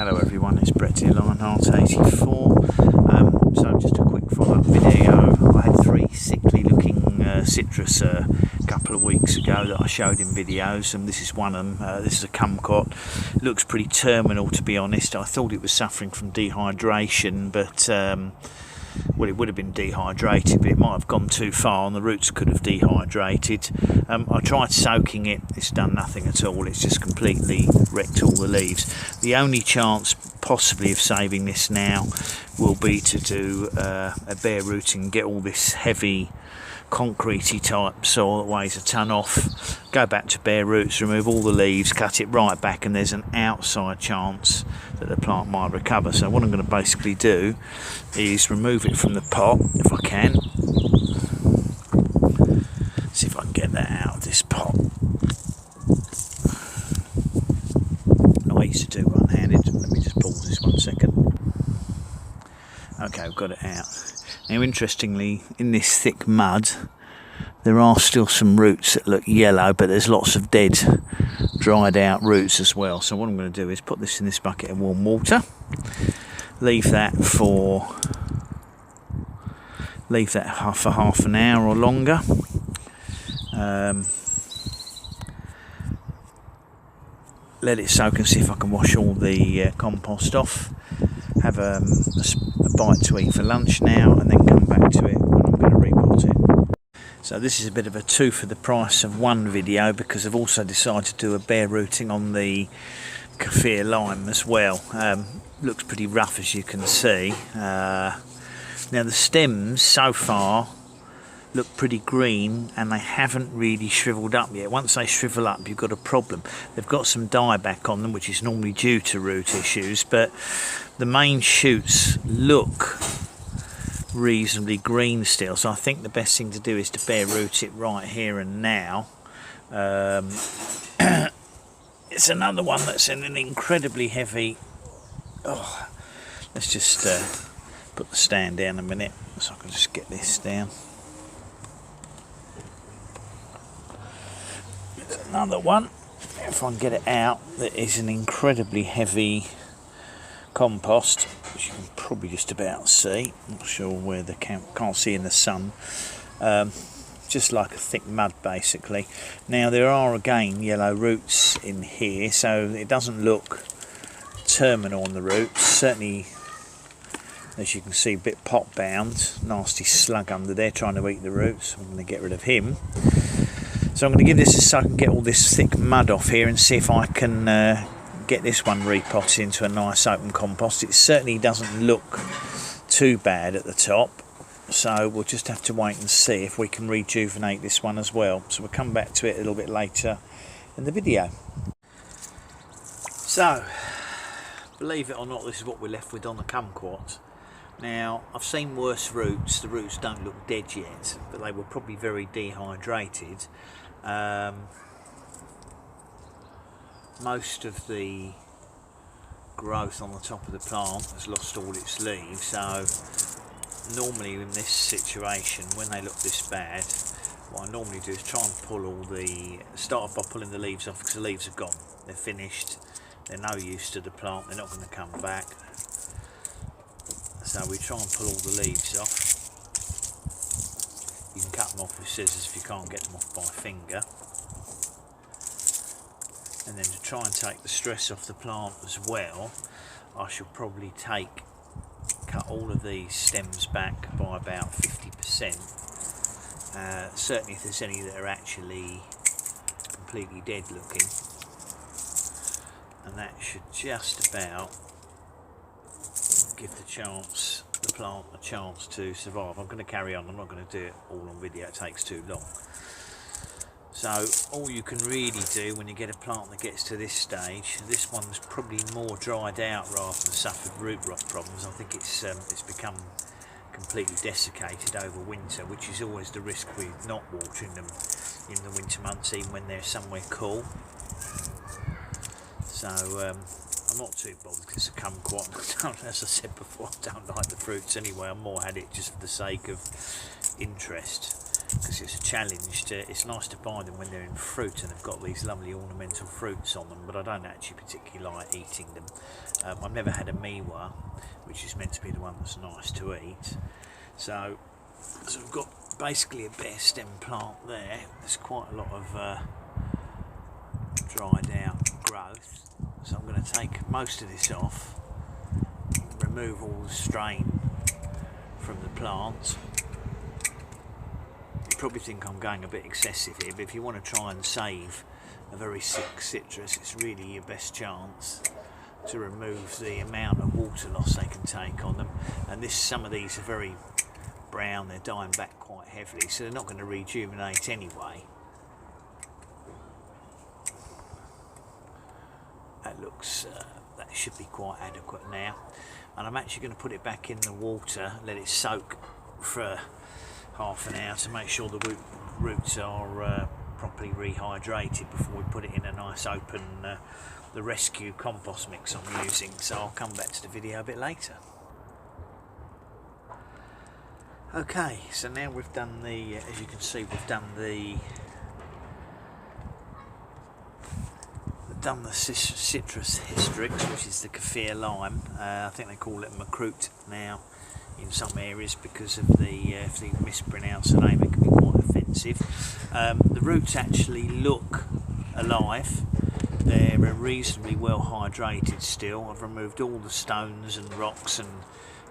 Hello everyone, it's Brett here, Lionheart84. So just a quick follow-up video. I had three sickly looking citrus a couple of weeks ago that I showed in videos, and this is one of them. This is a kumquat. Looks pretty terminal, to be honest. I thought it was suffering from dehydration, but well, it would have been dehydrated, but it might have gone too far and the roots could have dehydrated. I tried soaking it, it's done nothing at all. It's just completely wrecked all the leaves. The only chance possibly of saving this now will be to do a bare rooting and get all this heavy concretey type soil that weighs a ton off, go back to bare roots, remove all the leaves, cut it right back, and there's an outside chance that the plant might recover. So what I'm going to basically do is remove it from the pot if I can. See if I can get that out of this pot. I used to do one-handed. Let me just pause this 1 second. Okay, I've got it out. Now, interestingly, in this thick mud, there are still some roots that look yellow, but there's lots of dead, dried out roots as well. So what I'm going to do is put this in this bucket of warm water, leave that for half an hour or longer. Let it soak and see if I can wash all the compost off. Have a bite to eat for lunch now, and then come back to it when I'm going to repot it. So this is a bit of a two for the price of one video, because I've also decided to do a bare rooting on the kaffir lime as well. Looks pretty rough, as you can see. Now the stems so far look pretty green, and they haven't really shriveled up yet. Once they shrivel up, you've got a problem. They've got some dieback on them, which is normally due to root issues, but the main shoots look reasonably green still. So I think the best thing to do is to bare root it right here and now. It's another one that's in an incredibly heavy... Oh, let's just put the stand down a minute so I can just get this down. Another one, if I can get it out, that is an incredibly heavy compost, which you can probably just about see. Not sure where the can't see in the sun. Just like a thick mud, basically. Now there are again yellow roots in here, so it doesn't look terminal on the roots. Certainly, as you can see, a bit pot bound. Nasty slug under there trying to eat the roots. I'm going to get rid of him. So I'm going to give this a suck and get all this thick mud off here and see if I can get this one repotted into a nice open compost. It certainly doesn't look too bad at the top, so we'll just have to wait and see if we can rejuvenate this one as well. So we'll come back to it a little bit later in the video. So, believe it or not, this is what we're left with on the kumquat. Now, I've seen worse roots. The roots don't look dead yet, but they were probably very dehydrated. Most of the growth on the top of the plant has lost all its leaves, so normally in this situation, when they look this bad, what I normally do is try and pull all the... start off by pulling the leaves off, because the leaves are gone. They're finished. They're no use to the plant. They're not going to come back. So we try and pull all the leaves off. You can cut them off with scissors if you can't get them off by finger. And then to try and take the stress off the plant as well, I shall probably cut all of these stems back by about 50%. Certainly if there's any that are actually completely dead looking. And that should just about give the plant a chance to survive. I'm going to carry on. I'm not going to do it all on video. It takes too long. So all you can really do when you get a plant that gets to this stage, this one's probably more dried out rather than suffered root rot problems. I think it's become completely desiccated over winter, which is always the risk with not watering them in the winter months, even when they're somewhere cool. So I'm not too bothered because it's a kumquat. As I said before, I don't like the fruits anyway. I more had it just for the sake of interest. because it's a challenge. It's nice to buy them when they're in fruit and they've got these lovely ornamental fruits on them, but I don't actually particularly like eating them. I've never had a miwa, which is meant to be the one that's nice to eat. So we've got basically a bare stem plant there. There's quite a lot of dried out growth, so I'm going to take most of this off, remove all the strain from the plant. You probably think I'm going a bit excessive here, but if you want to try and save a very sick citrus, it's really your best chance to remove the amount of water loss they can take on them. And some of these are very brown, they're dying back quite heavily, so they're not going to rejuvenate anyway. That looks, that should be quite adequate now. And I'm actually going to put it back in the water, let it soak for half an hour to make sure the roots are properly rehydrated before we put it in a nice open, the rescue compost mix I'm using. So I'll come back to the video a bit later. Okay, so now we've done the, as you can see, we've done the citrus hystrix, which is the kaffir lime. I think they call it kumquat now in some areas because of the, if they mispronounce the name, it can be quite offensive. The roots actually look alive. They're reasonably well hydrated still. I've removed all the stones and rocks and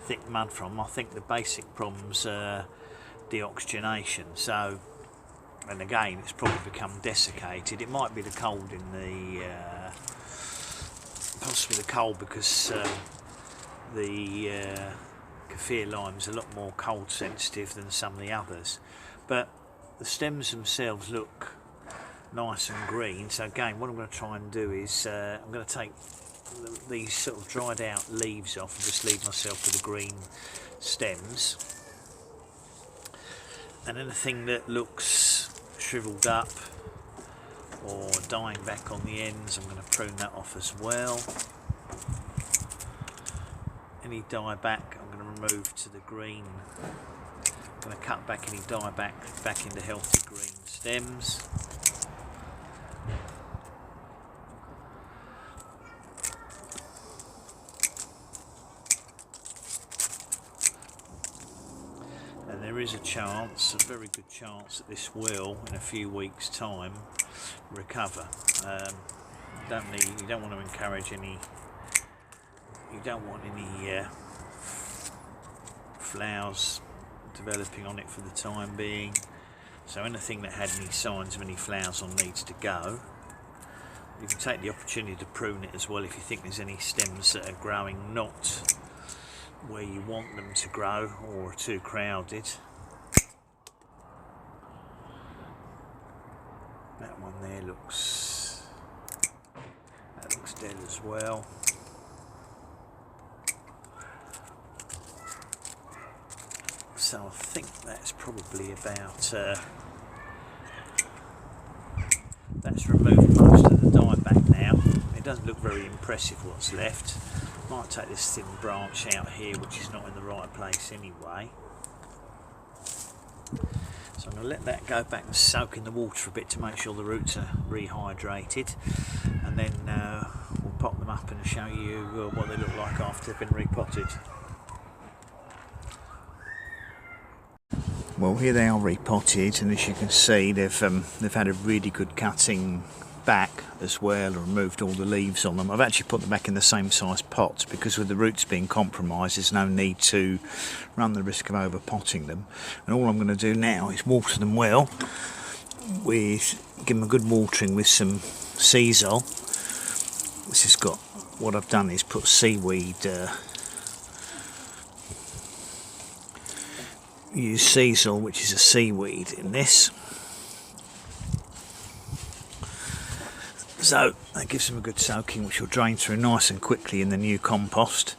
thick mud from them. I think the basic problem's deoxygenation. So, and again, it's probably become desiccated. It might be the cold in the, possibly the cold, because the kaffir lime's a lot more cold sensitive than some of the others. But the stems themselves look nice and green. So again, what I'm going to try and do is I'm going to take these sort of dried out leaves off and just leave myself with the green stems. And anything that looks shriveled up or dying back on the ends, I'm going to prune that off as well. Any dieback I'm going to remove to the green. I'm going to cut back any dieback back into healthy green stems. There is a chance, a very good chance, that this will, in a few weeks' time, recover. You don't want to encourage any. You don't want any flowers developing on it for the time being. So anything that had any signs of any flowers on needs to go. You can take the opportunity to prune it as well if you think there's any stems that are growing not where you want them to grow or are too crowded. That one there looks dead as well. So I think that's probably about that's removed most of the dieback now. It doesn't look very impressive what's left. Might take this thin branch out here, which is not in the right place anyway. So I'm going to let that go back and soak in the water for a bit to make sure the roots are rehydrated, and then we'll pop them up and show you what they look like after they've been repotted. Well, here they are repotted, and as you can see, they've had a really good cutting back as well, and removed all the leaves on them. I've actually put them back in the same size pot because with the roots being compromised, there's no need to run the risk of over potting them. And all I'm going to do now is water them well give them a good watering with some Seasol. This has got, what I've done is put seaweed, use Seasol, which is a seaweed, in this. So that gives them a good soaking, which will drain through nice and quickly in the new compost.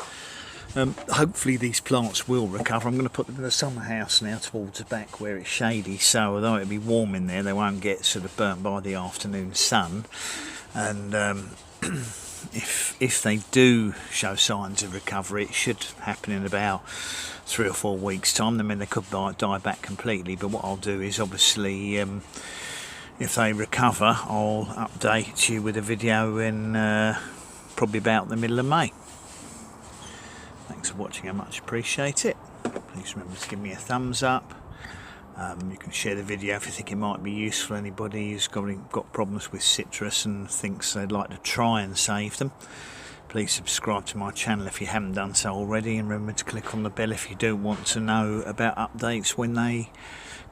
Hopefully these plants will recover. I'm going to put them in the summer house now towards the back where it's shady, so although it'll be warm in there, they won't get sort of burnt by the afternoon sun. And if they do show signs of recovery, it should happen in about 3 or 4 weeks' time. I mean, they could die back completely, but what I'll do is obviously, if they recover, I'll update you with a video in probably about the middle of May. Thanks for watching, I much appreciate it. Please remember to give me a thumbs up. You can share the video if you think it might be useful. Anybody who's got problems with citrus and thinks they'd like to try and save them. Please subscribe to my channel if you haven't done so already, and remember to click on the bell if you do want to know about updates when they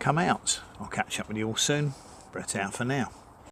come out. I'll catch up with you all soon. Brett out for now.